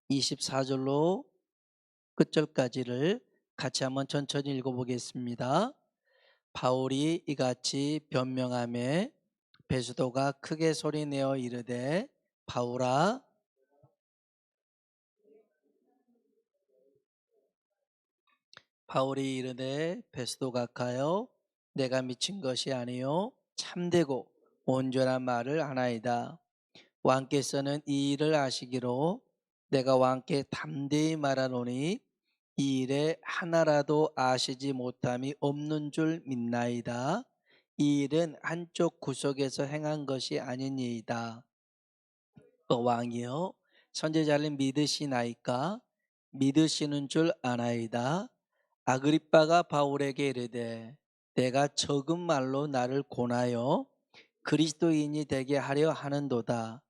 24절로 끝절까지를 같이 한번 천천히 읽어보겠습니다. 바울이 이같이 변명하매 베스도가 크게 소리내어 이르되 바울아, 바울이 이르되 베스도가 가요 내가 미친 것이 아니요 참되고 온전한 말을 하나이다. 왕께서는 이 일을 아시기로 내가 왕께 담대히 말하노니 이 일에 하나라도 아시지 못함이 없는 줄 믿나이다. 이 일은 한쪽 구석에서 행한 것이 아니니이다. 왕이여, 선지자를 믿으시나이까? 믿으시는 줄 아나이다. 아그리빠가 바울에게 이르되 내가 적은 말로 나를 고나여 그리스도인이 되게 하려 하는도다.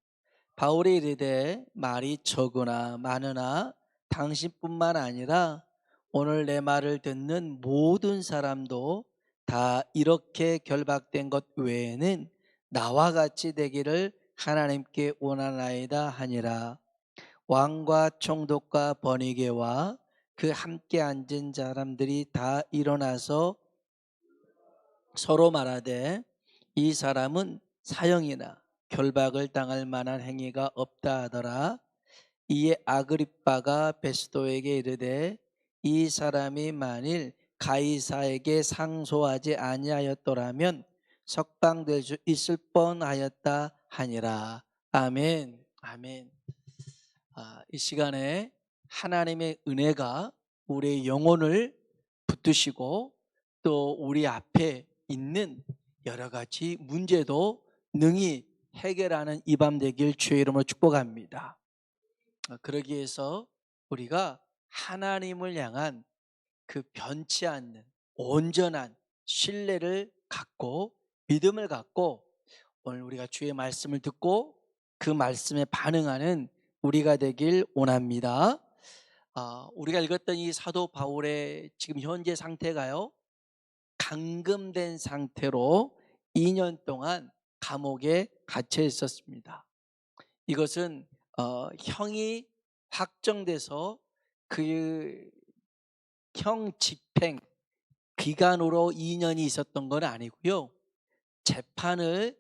바울이 이르되 말이 적으나 많으나 당신뿐만 아니라 오늘 내 말을 듣는 모든 사람도 다 이렇게 결박된 것 외에는 나와 같이 되기를 하나님께 원하나이다 하니라. 왕과 총독과 번이게와 그 함께 앉은 사람들이 다 일어나서 서로 말하되 이 사람은 사형이나 결박을 당할 만한 행위가 없다 하더라. 이에 아그리빠가 베스도에게 이르되 이 사람이 만일 가이사에게 상소하지 아니하였더라면 석방될 수 있을 뻔하였다 하니라. 아멘. 아멘. 이 시간에 하나님의 은혜가 우리의 영혼을 붙드시고 또 우리 앞에 있는 여러 가지 문제도 능히 해결하는 이 밤 되길 주의 이름으로 축복합니다. 그러기 위해서 우리가 하나님을 향한 그 변치 않는 온전한 신뢰를 갖고 믿음을 갖고 오늘 우리가 주의 말씀을 듣고 그 말씀에 반응하는 우리가 되길 원합니다. 우리가 읽었던 이 사도 바울의 지금 현재 상태가요, 감금된 상태로 2년 동안 감옥에 갇혀 있었습니다. 이것은 형이 확정돼서 그 형 집행 기간으로 2년이 있었던 건 아니고요, 재판을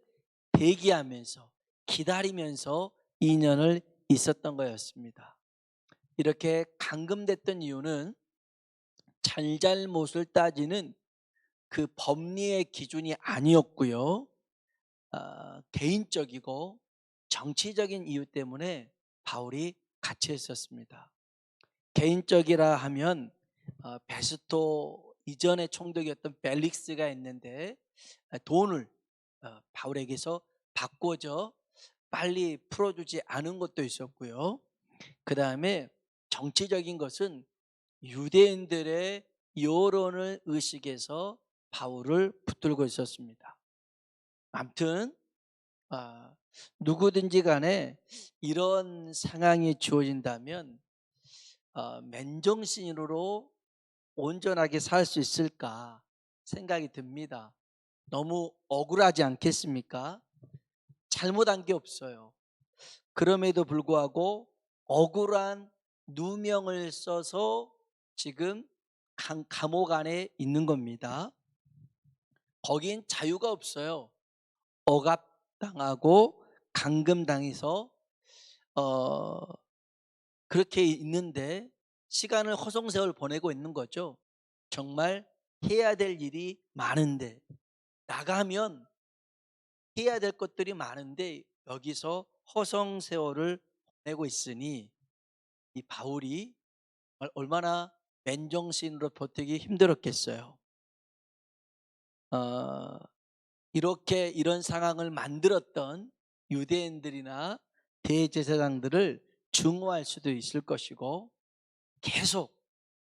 대기하면서 기다리면서 2년을 있었던 거였습니다. 이렇게 감금됐던 이유는 잘잘못을 따지는 그 법리의 기준이 아니었고요, 개인적이고 정치적인 이유 때문에 바울이 갇혀 있었습니다. 개인적이라 하면 베스토 이전의 총독이었던 벨릭스가 있는데 돈을 바울에게서 바꿔줘 빨리 풀어주지 않은 것도 있었고요. 그 다음에 정치적인 것은 유대인들의 여론을 의식해서 바울을 붙들고 있었습니다. 아무튼 누구든지 간에 이런 상황이 주어진다면 맨정신으로 온전하게 살 수 있을까 생각이 듭니다. 너무 억울하지 않겠습니까? 잘못한 게 없어요. 그럼에도 불구하고 억울한 누명을 써서 지금 감옥 안에 있는 겁니다. 거긴 자유가 없어요. 억압당하고 감금당해서 그렇게 있는데 시간을 허송세월 보내고 있는 거죠. 정말 해야 될 일이 많은데, 나가면 해야 될 것들이 많은데 여기서 허송세월을 보내고 있으니 이 바울이 얼마나 맨정신으로 버티기 힘들었겠어요. 이렇게 이런 상황을 만들었던 유대인들이나 대제사장들을 증오할 수도 있을 것이고, 계속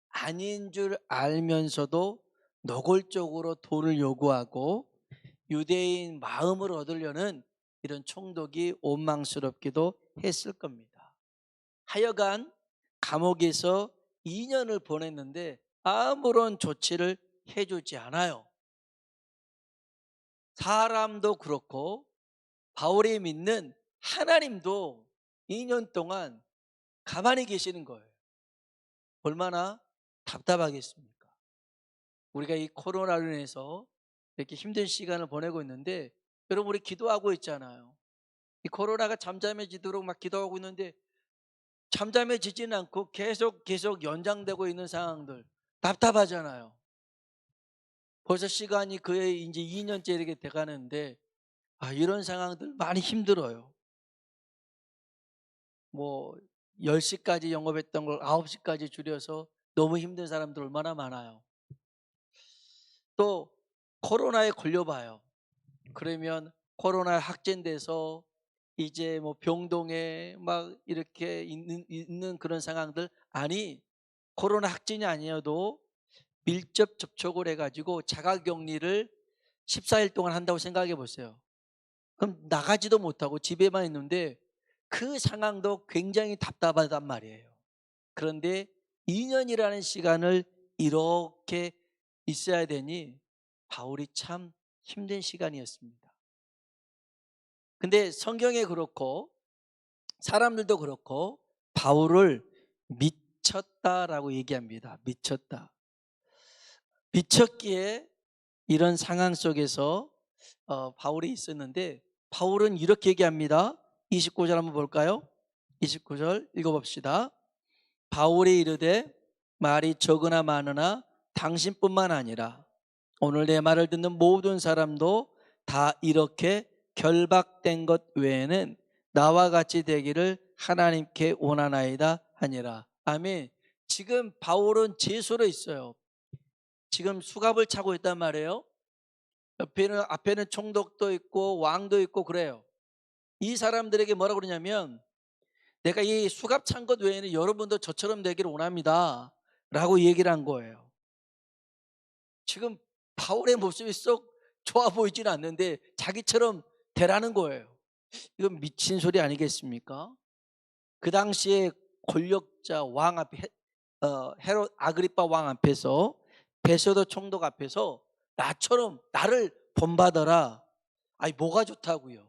아닌 줄 알면서도 노골적으로 돈을 요구하고 유대인 마음을 얻으려는 이런 총독이 원망스럽기도 했을 겁니다. 하여간 감옥에서 2년을 보냈는데 아무런 조치를 해주지 않아요. 사람도 그렇고 바울이 믿는 하나님도 2년 동안 가만히 계시는 거예요. 얼마나 답답하겠습니까? 우리가 이 코로나로 인해서 이렇게 힘든 시간을 보내고 있는데, 여러분 우리 기도하고 있잖아요. 이 코로나가 잠잠해지도록 막 기도하고 있는데 잠잠해지지는 않고 계속 연장되고 있는 상황들, 답답하잖아요. 벌써 시간이 그의 이제 2년째 이렇게 돼가는데, 이런 상황들 많이 힘들어요. 뭐 10시까지 영업했던 걸 9시까지 줄여서 너무 힘든 사람들 얼마나 많아요. 또 코로나에 걸려봐요. 그러면 코로나 확진돼서 이제 뭐 병동에 막 이렇게 있는 그런 상황들, 아니 코로나 확진이 아니어도 밀접 접촉을 해가지고 자가격리를 14일 동안 한다고 생각해 보세요. 그럼 나가지도 못하고 집에만 있는데 그 상황도 굉장히 답답하단 말이에요. 그런데 2년이라는 시간을 이렇게 있어야 되니 바울이 참 힘든 시간이었습니다. 근데 성경에 그렇고 사람들도 그렇고 바울을 미쳤다라고 얘기합니다. 미쳤다. 미쳤기에 이런 상황 속에서 바울이 있었는데, 바울은 이렇게 얘기합니다. 29절 한번 볼까요? 29절 읽어봅시다. 바울이 이르되 말이 적으나 많으나 당신뿐만 아니라 오늘 내 말을 듣는 모든 사람도 다 이렇게 결박된 것 외에는 나와 같이 되기를 하나님께 원하나이다 하니라. 아멘. 지금 바울은 제소로 있어요. 지금 수갑을 차고 있단 말이에요. 앞에는 총독도 있고 왕도 있고 그래요. 이 사람들에게 뭐라고 그러냐면, 내가 이 수갑 찬 것 외에는 여러분도 저처럼 되기를 원합니다 라고 얘기를 한 거예요. 지금 바울의 모습이 썩 좋아 보이지는 않는데 자기처럼 되라는 거예요. 이건 미친 소리 아니겠습니까? 그 당시에 권력자 왕 앞에, 헤롯 아그리파 왕 앞에서, 베소도 총독 앞에서 나처럼 나를 본받아라. 아니 뭐가 좋다고요?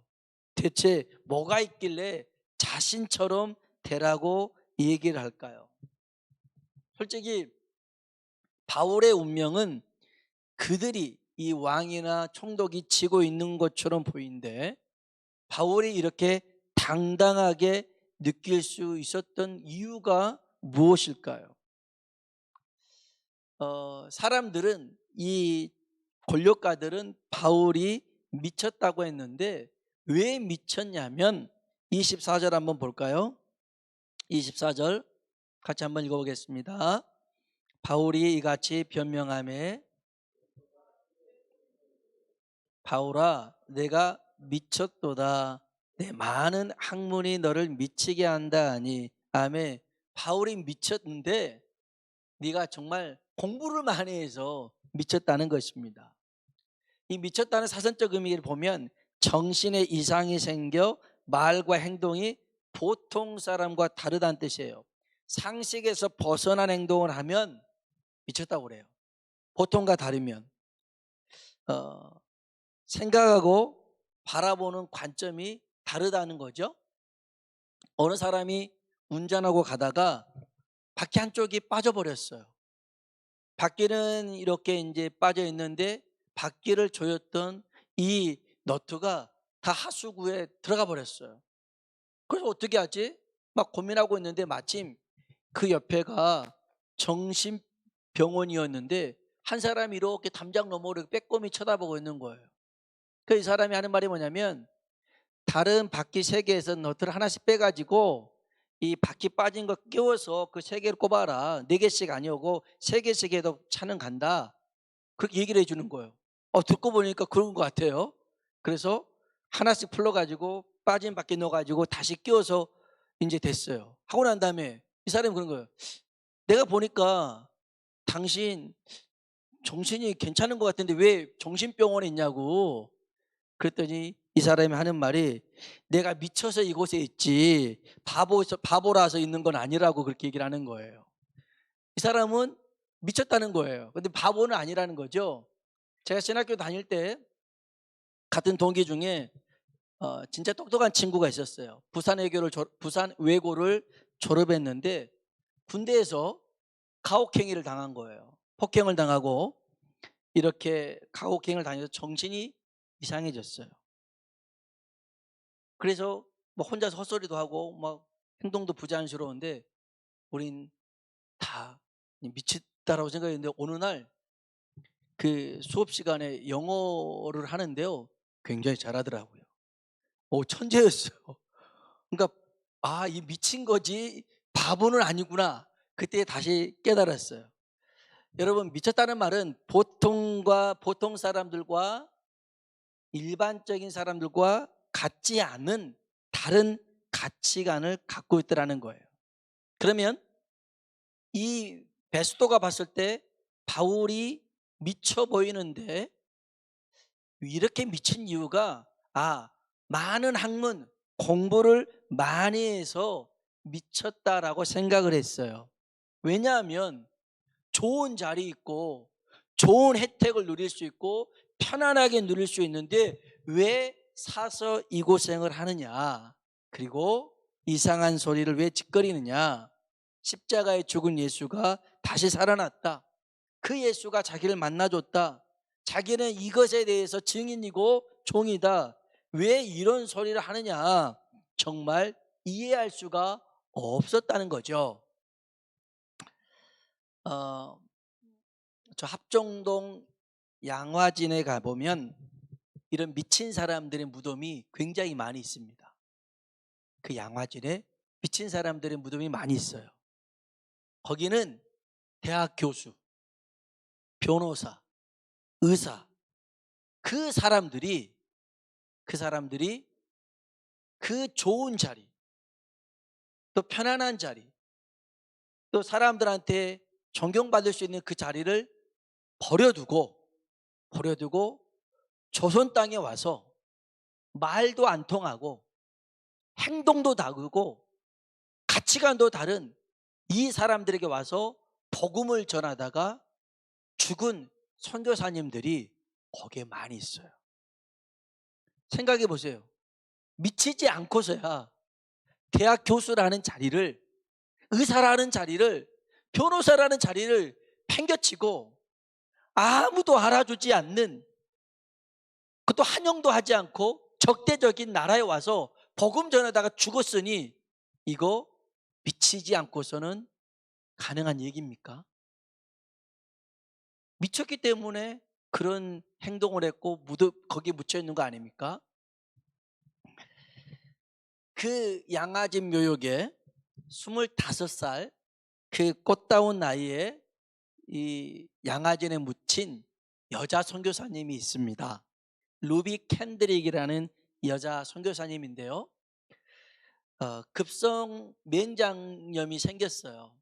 대체 뭐가 있길래 자신처럼 되라고 얘기를 할까요? 솔직히 바울의 운명은 그들이 이 왕이나 총독이 지고 있는 것처럼 보이는데, 바울이 이렇게 당당하게 느낄 수 있었던 이유가 무엇일까요? 사람들은, 이 권력가들은 바울이 미쳤다고 했는데 왜 미쳤냐면 24절 한번 볼까요? 24절 같이 한번 읽어보겠습니다. 바울이 이같이 변명하매 바울아 내가 미쳤도다. 내 많은 학문이 너를 미치게 한다 하니. 아멘. 바울이 미쳤는데 네가 정말 공부를 많이 해서 미쳤다는 것입니다. 이 미쳤다는 사전적 의미를 보면 정신에 이상이 생겨 말과 행동이 보통 사람과 다르다는 뜻이에요. 상식에서 벗어난 행동을 하면 미쳤다고 그래요. 보통과 다르면 생각하고 바라보는 관점이 다르다는 거죠. 어느 사람이 운전하고 가다가 바퀴 한쪽이 빠져버렸어요. 바퀴는 이렇게 이제 빠져 있는데 바퀴를 조였던 이 너트가 다 하수구에 들어가 버렸어요. 그래서 어떻게 하지? 막 고민하고 있는데 마침 그 옆에가 정신병원이었는데 한 사람이 이렇게 담장 너머를 빼꼼히 쳐다보고 있는 거예요. 그 이 사람이 하는 말이 뭐냐면, 다른 바퀴 3개에서 너트를 하나씩 빼가지고 이 바퀴 빠진 거 끼워서 그 3개를 꼽아라. 4개씩 아니오고 3개씩 해도 차는 간다. 그렇게 얘기를 해주는 거예요. 듣고 보니까 그런 것 같아요. 그래서 하나씩 풀러가지고 빠진 바퀴 넣어가지고 다시 끼워서 이제 됐어요. 하고 난 다음에 이 사람이 그런 거예요. 내가 보니까 당신 정신이 괜찮은 것 같은데 왜 정신병원에 있냐고. 그랬더니 이 사람이 하는 말이, 내가 미쳐서 이곳에 있지 바보라서 있는 건 아니라고 그렇게 얘기를 하는 거예요. 이 사람은 미쳤다는 거예요. 근데 바보는 아니라는 거죠. 제가 신학교 다닐 때 같은 동기 중에 진짜 똑똑한 친구가 있었어요. 부산 외고를 졸업했는데 군대에서 가혹행위를 당한 거예요. 폭행을 당하고 이렇게 가혹행위를 당해서 정신이 이상해졌어요. 그래서 뭐 혼자서 헛소리도 하고 막 행동도 부자연스러운데 우린 다 미쳤다라고 생각했는데 어느 날 그 수업 시간에 영어를 하는데요. 굉장히 잘하더라고요. 천재였어요. 그러니까 이 미친 거지 바보는 아니구나. 그때 다시 깨달았어요. 여러분, 미쳤다는 말은 보통 사람들과 일반적인 사람들과 같지 않은 다른 가치관을 갖고 있더라는 거예요. 그러면 이 베스도가 봤을 때 바울이 미쳐 보이는데 이렇게 미친 이유가 많은 학문 공부를 많이 해서 미쳤다라고 생각을 했어요. 왜냐하면 좋은 자리 있고 좋은 혜택을 누릴 수 있고 편안하게 누릴 수 있는데 왜 사서 이 고생을 하느냐, 그리고 이상한 소리를 왜 짓거리느냐. 십자가에 죽은 예수가 다시 살아났다. 그 예수가 자기를 만나줬다. 자기는 이것에 대해서 증인이고 종이다. 왜 이런 소리를 하느냐, 정말 이해할 수가 없었다는 거죠. 저 합정동 양화진에 가보면 이런 미친 사람들의 무덤이 굉장히 많이 있습니다. 그 양화진에 미친 사람들의 무덤이 많이 있어요. 거기는 대학 교수, 변호사, 의사, 그 사람들이 그 좋은 자리, 또 편안한 자리, 또 사람들한테 존경받을 수 있는 그 자리를 버려두고 조선 땅에 와서 말도 안 통하고 행동도 다르고 가치관도 다른 이 사람들에게 와서 복음을 전하다가 죽은 선교사님들이 거기에 많이 있어요. 생각해 보세요. 미치지 않고서야 대학 교수라는 자리를, 의사라는 자리를, 변호사라는 자리를 팽겨치고 아무도 알아주지 않는, 그것도 환영도 하지 않고 적대적인 나라에 와서 복음 전하다가 죽었으니 이거 미치지 않고서는 가능한 얘기입니까? 미쳤기 때문에 그런 행동을 했고 거기에 묻혀 있는 거 아닙니까? 그 양아진 묘역에 25살 그 꽃다운 나이에 이 양아진에 묻힌 여자 선교사님이 있습니다. 루비 캔드릭이라는 여자 선교사님인데요. 급성 면장염이 생겼어요.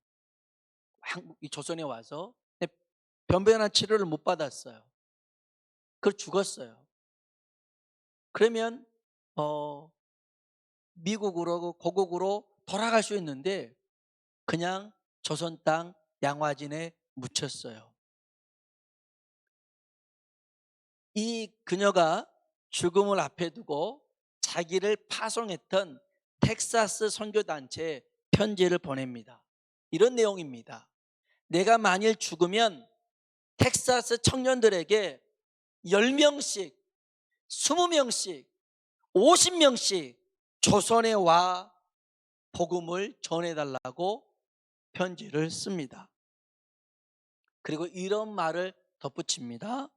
조선에 와서. 근데 변변한 치료를 못 받았어요. 그걸 죽었어요. 그러면 미국으로 고국으로 돌아갈 수 있는데 그냥 조선 땅 양화진에 묻혔어요. 이 그녀가 죽음을 앞에 두고 자기를 파송했던 텍사스 선교단체에 편지를 보냅니다. 이런 내용입니다. 내가 만일 죽으면 텍사스 청년들에게 10명씩, 20명씩, 50명씩 조선에 와 복음을 전해달라고 편지를 씁니다. 그리고 이런 말을 덧붙입니다.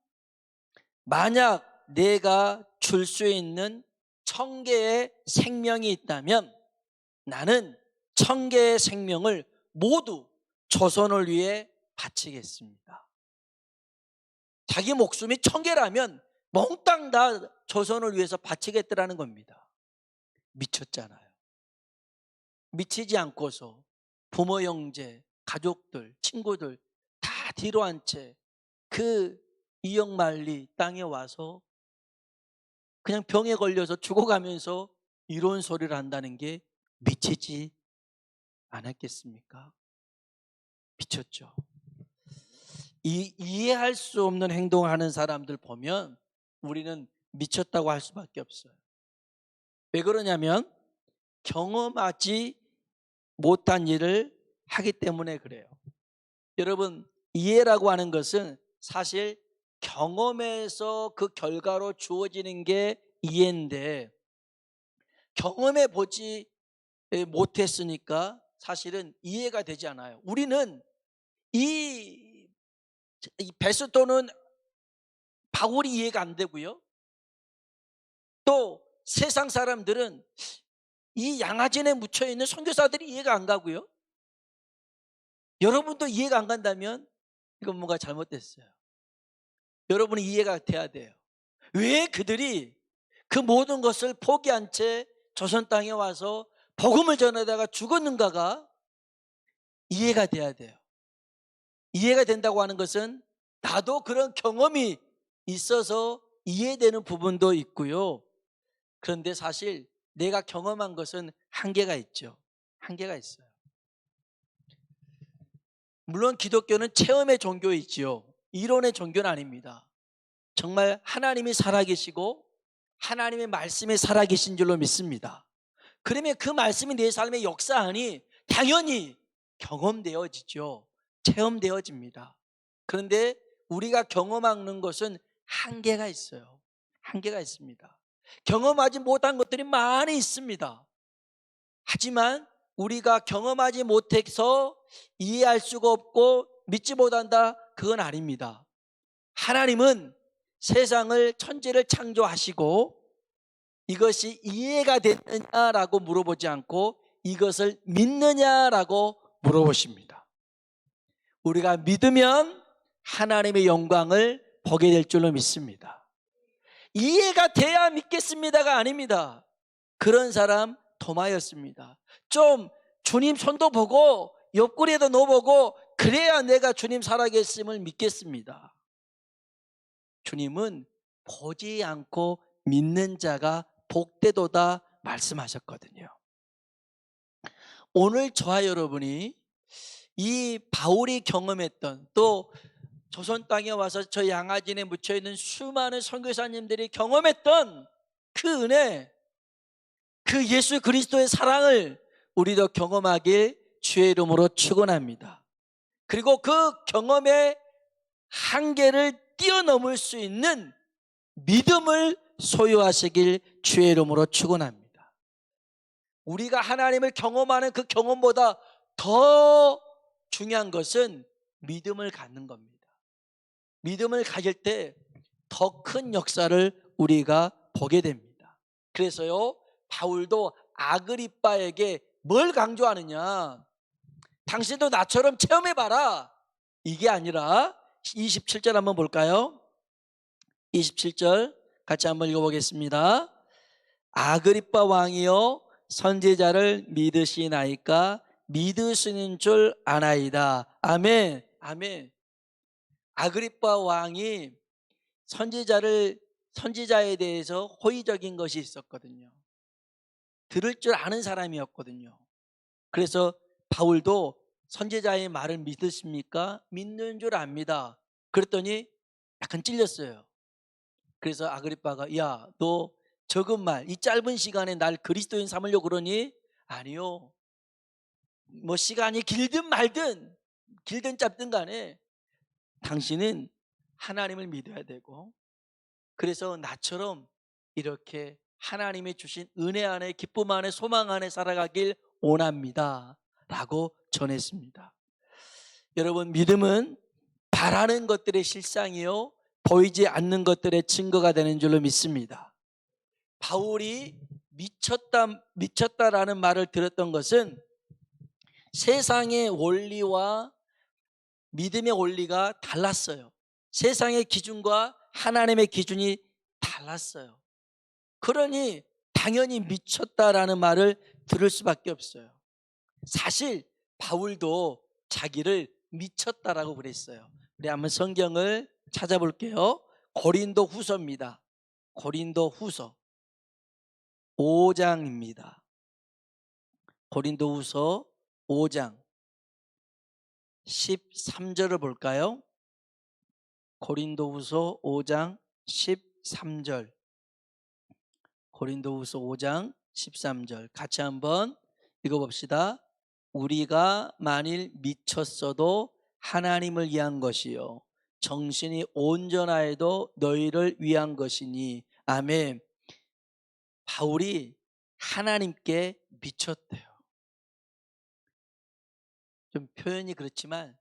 만약 내가 줄 수 있는 1000개의 생명이 있다면 나는 1000개의 생명을 모두 조선을 위해 바치겠습니다. 자기 목숨이 1000개라면 몽땅 다 조선을 위해서 바치겠다라는 겁니다. 미쳤잖아요. 미치지 않고서 부모, 형제, 가족들, 친구들 다 뒤로 한 채 그 이역만리 땅에 와서 그냥 병에 걸려서 죽어가면서 이런 소리를 한다는 게 미치지 않았겠습니까? 미쳤죠. 이해할 수 없는 행동을 하는 사람들 보면 우리는 미쳤다고 할 수밖에 없어요. 왜 그러냐면 경험하지 못한 일을 하기 때문에 그래요. 여러분, 이해라고 하는 것은 사실 경험에서 그 결과로 주어지는 게 이해인데, 경험해 보지 못했으니까 사실은 이해가 되지 않아요. 우리는 이 베스도는 바울이 이해가 안 되고요. 또 세상 사람들은 이 양아진에 묻혀 있는 선교사들이 이해가 안 가고요. 여러분도 이해가 안 간다면 이건 뭔가 잘못됐어요. 여러분이 이해가 돼야 돼요. 왜 그들이 그 모든 것을 포기한 채 조선 땅에 와서 복음을 전하다가 죽었는가가 이해가 돼야 돼요. 이해가 된다고 하는 것은 나도 그런 경험이 있어서 이해되는 부분도 있고요. 그런데 사실 내가 경험한 것은 한계가 있죠. 한계가 있어요. 물론 기독교는 체험의 종교이지요. 이론의 종교는 아닙니다. 정말 하나님이 살아계시고 하나님의 말씀이 살아계신 줄로 믿습니다. 그러면 그 말씀이 내 삶에 역사하니 당연히 경험되어지죠. 체험되어집니다. 그런데 우리가 경험하는 것은 한계가 있어요. 한계가 있습니다. 경험하지 못한 것들이 많이 있습니다. 하지만 우리가 경험하지 못해서 이해할 수가 없고 믿지 못한다, 그건 아닙니다. 하나님은 세상을, 천지를 창조하시고 이것이 이해가 됐느냐라고 물어보지 않고 이것을 믿느냐라고 물어보십니다. 우리가 믿으면 하나님의 영광을 보게 될 줄로 믿습니다. 이해가 돼야 믿겠습니다가 아닙니다. 그런 사람 도마였습니다. 좀 주님 손도 보고 옆구리에도 넣어보고 그래야 내가 주님 살아계심을 믿겠습니다. 주님은 보지 않고 믿는 자가 복되도다 말씀하셨거든요. 오늘 저와 여러분이 이 바울이 경험했던, 또 조선 땅에 와서 저 양아진에 묻혀있는 수많은 선교사님들이 경험했던 그 은혜, 그 예수 그리스도의 사랑을 우리도 경험하길 주의 이름으로 축원합니다. 그리고 그 경험의 한계를 뛰어넘을 수 있는 믿음을 소유하시길 주의 이름으로 축원합니다. 우리가 하나님을 경험하는 그 경험보다 더 중요한 것은 믿음을 갖는 겁니다. 믿음을 가질 때 더 큰 역사를 우리가 보게 됩니다. 그래서요, 바울도 아그리빠에게 뭘 강조하느냐, 당신도 나처럼 체험해봐라, 이게 아니라 27절 한번 볼까요? 27절 같이 한번 읽어보겠습니다. 아그리빠 왕이여, 선지자를 믿으시나이까? 믿으시는 줄 아나이다. 아멘. 아멘. 아그리빠 왕이 선지자에 대해서 호의적인 것이 있었거든요. 들을 줄 아는 사람이었거든요. 그래서 바울도 선지자의 말을 믿으십니까? 믿는 줄 압니다. 그랬더니 약간 찔렸어요. 그래서 아그리빠가, 야, 너 적은 말, 이 짧은 시간에 날 그리스도인 삼으려고 그러니? 아니요. 뭐 시간이 길든 말든, 길든 짧든 간에 당신은 하나님을 믿어야 되고, 그래서 나처럼 이렇게 하나님이 주신 은혜 안에, 기쁨 안에, 소망 안에 살아가길 원합니다 라고 전했습니다. 여러분, 믿음은 바라는 것들의 실상이요, 보이지 않는 것들의 증거가 되는 줄로 믿습니다. 바울이 미쳤다라는 말을 들었던 것은 세상의 원리와 믿음의 원리가 달랐어요. 세상의 기준과 하나님의 기준이 달랐어요. 그러니 당연히 미쳤다라는 말을 들을 수밖에 없어요. 사실 바울도 자기를 미쳤다라고 그랬어요. 우리 한번 성경을 찾아볼게요. 고린도 후서입니다. 고린도 후서 5장입니다. 고린도 후서 5장 13절을 볼까요? 고린도 후서 5장 13절. 고린도 후서 5장 13절 같이 한번 읽어봅시다. 우리가 만일 미쳤어도 하나님을 위한 것이요 정신이 온전하여도 너희를 위한 것이니. 아멘. 바울이 하나님께 미쳤대요. 좀 표현이 그렇지만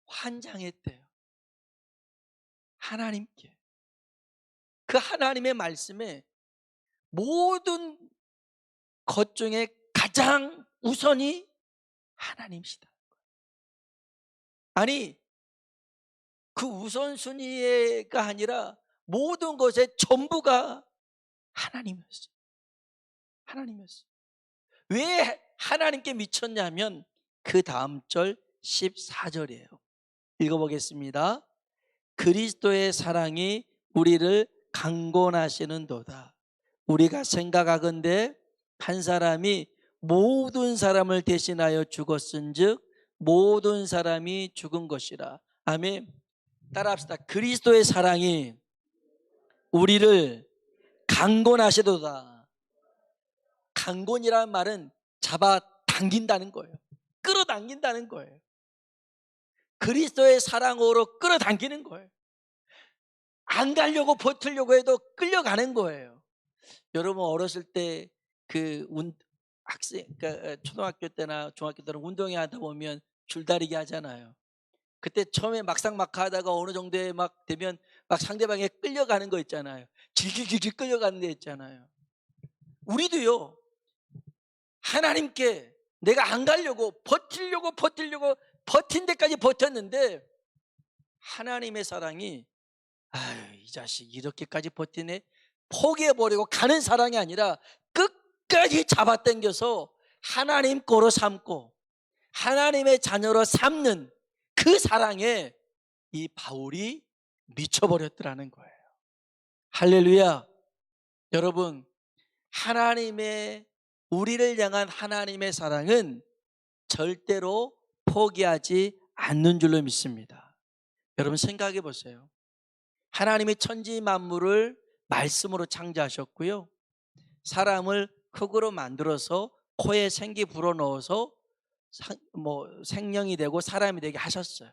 환장했대요. 하나님께. 그 하나님의 말씀에 모든 것 중에 가장 우선이 하나님이시다. 아니, 그 우선순위가 아니라 모든 것의 전부가 하나님이었어요. 하나님이었어요. 왜 하나님께 미쳤냐면 그 다음 절 14절이에요. 읽어보겠습니다. 그리스도의 사랑이 우리를 강권하시는도다. 우리가 생각하건대 한 사람이 모든 사람을 대신하여 죽었은즉 모든 사람이 죽은 것이라. 아멘. 따라합시다. 그리스도의 사랑이 우리를 강권하시도다. 강권이라는 말은 잡아당긴다는 거예요. 끌어당긴다는 거예요. 그리스도의 사랑으로 끌어당기는 거예요. 안 가려고 버티려고 해도 끌려가는 거예요. 여러분 어렸을 때 그 학생, 그러니까 초등학교 때나 중학교 때는 운동회 하다 보면 줄다리기 하잖아요. 그때 처음에 막상막하 하다가 어느 정도에 막 되면 막 상대방에 끌려가는 거 있잖아요. 질질질질 끌려가는 데 있잖아요. 우리도요, 하나님께 내가 안 가려고 버티려고 버틴 데까지 버텼는데 하나님의 사랑이 아유 이 자식 이렇게까지 버티네 포기해버리고 가는 사랑이 아니라 끝까지 잡아당겨서 하나님 거로 삼고 하나님의 자녀로 삼는 그 사랑에 이 바울이 미쳐버렸더라는 거예요. 할렐루야. 여러분, 하나님의 우리를 향한 하나님의 사랑은 절대로 포기하지 않는 줄로 믿습니다. 여러분 생각해 보세요. 하나님이 천지 만물을 말씀으로 창조하셨고요, 사람을 흙으로 만들어서 코에 생기 불어넣어서 생명이 되고 사람이 되게 하셨어요.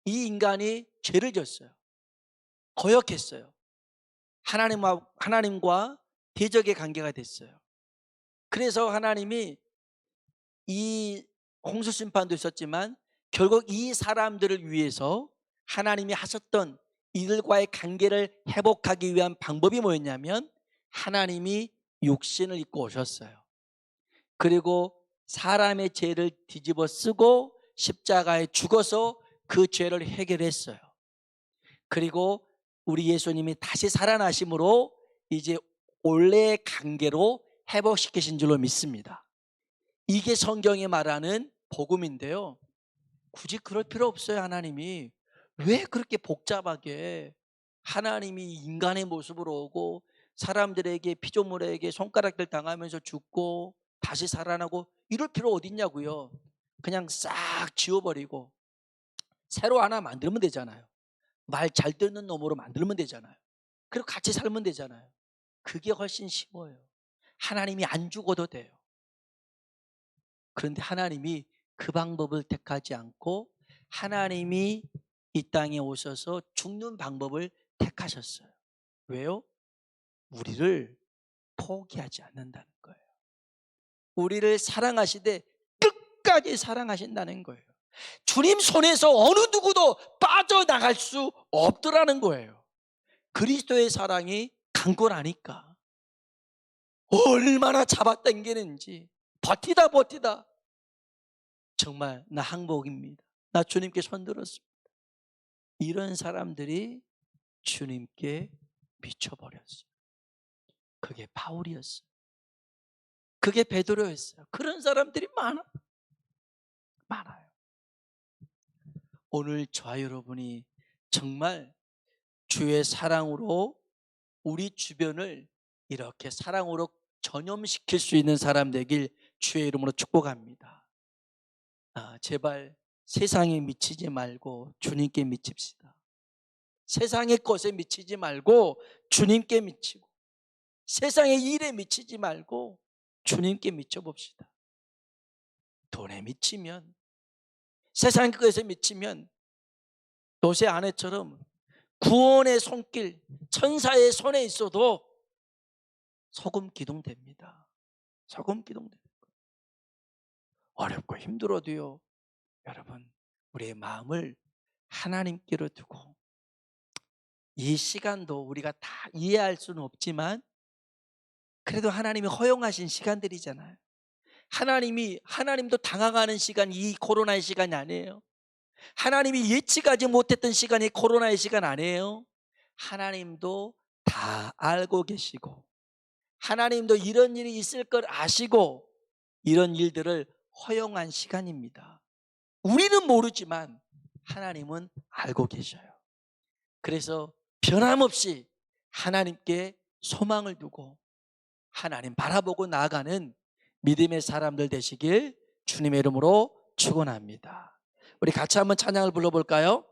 이 인간이 죄를 졌어요. 거역했어요. 하나님과 대적의 관계가 됐어요. 그래서 하나님이 이 홍수 심판도 있었지만 결국 이 사람들을 위해서 하나님이 하셨던 이들과의 관계를 회복하기 위한 방법이 뭐였냐면 하나님이 육신을 입고 오셨어요. 그리고 사람의 죄를 뒤집어 쓰고 십자가에 죽어서 그 죄를 해결했어요. 그리고 우리 예수님이 다시 살아나심으로 이제 원래의 관계로 회복시키신 줄로 믿습니다. 이게 성경이 말하는 복음인데요, 굳이 그럴 필요 없어요. 하나님이 왜 그렇게 복잡하게 하나님이 인간의 모습으로 오고 사람들에게 피조물에게 손가락질 당하면서 죽고 다시 살아나고 이럴 필요 어디 있냐고요. 그냥 싹 지워버리고 새로 하나 만들면 되잖아요. 말 잘 듣는 놈으로 만들면 되잖아요. 그리고 같이 살면 되잖아요. 그게 훨씬 쉬워요. 하나님이 안 죽어도 돼요. 그런데 하나님이 그 방법을 택하지 않고 하나님이 이 땅에 오셔서 죽는 방법을 택하셨어요. 왜요? 우리를 포기하지 않는다는 거예요. 우리를 사랑하시되 끝까지 사랑하신다는 거예요. 주님 손에서 어느 누구도 빠져나갈 수 없더라는 거예요. 그리스도의 사랑이 강권하니까 얼마나 잡아당기는지 버티다 정말 나 항복입니다. 나 주님께 손들었습니다. 이런 사람들이 주님께 미쳐버렸어요. 그게 바울이었어요. 그게 베드로였어요. 그런 사람들이 많아요. 오늘 저와 여러분이 정말 주의 사랑으로 우리 주변을 이렇게 사랑으로 전염시킬 수 있는 사람 되길 주의 이름으로 축복합니다. 제발 세상에 미치지 말고 주님께 미칩시다. 세상의 것에 미치지 말고 주님께 미치고 세상의 일에 미치지 말고 주님께 미쳐봅시다. 돈에 미치면, 세상 것에 미치면 요새 아내처럼 구원의 손길, 천사의 손에 있어도 소금 기둥됩니다. 소금 기둥됩니다. 어렵고 힘들어도요, 여러분, 우리의 마음을 하나님께로 두고, 이 시간도 우리가 다 이해할 수는 없지만 그래도 하나님이 허용하신 시간들이잖아요. 하나님도 당황하는 시간이 이 코로나의 시간이 아니에요. 하나님이 예측하지 못했던 시간이 코로나의 시간 아니에요. 하나님도 다 알고 계시고, 하나님도 이런 일이 있을 걸 아시고 이런 일들을 허용한 시간입니다. 우리는 모르지만 하나님은 알고 계셔요. 그래서 변함없이 하나님께 소망을 두고 하나님 바라보고 나아가는 믿음의 사람들 되시길 주님의 이름으로 축원합니다. 우리 같이 한번 찬양을 불러볼까요?